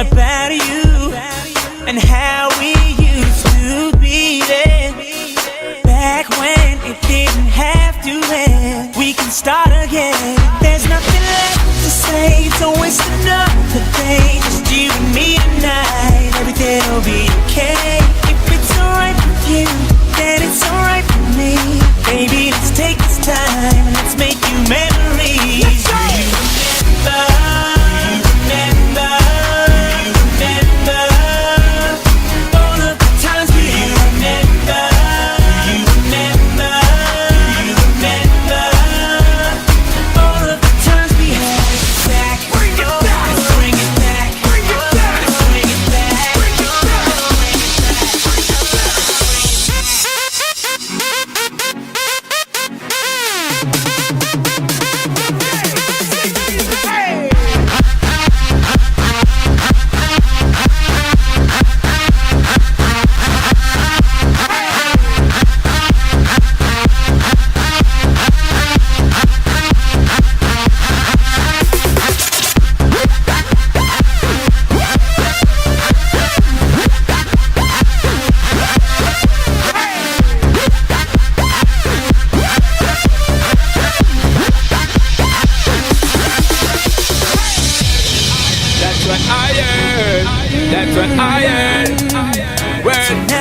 About you and how we used to be there. Back when it didn't have to end. We can start again. There's nothing left to say. Don't waste another day. Just you and me tonight. Everything will be okay. If it's alright with you, then it's alright with me. Baby, let's take this time and let's make new memories. Let's go. That's what I heard. That's what I heard. Word.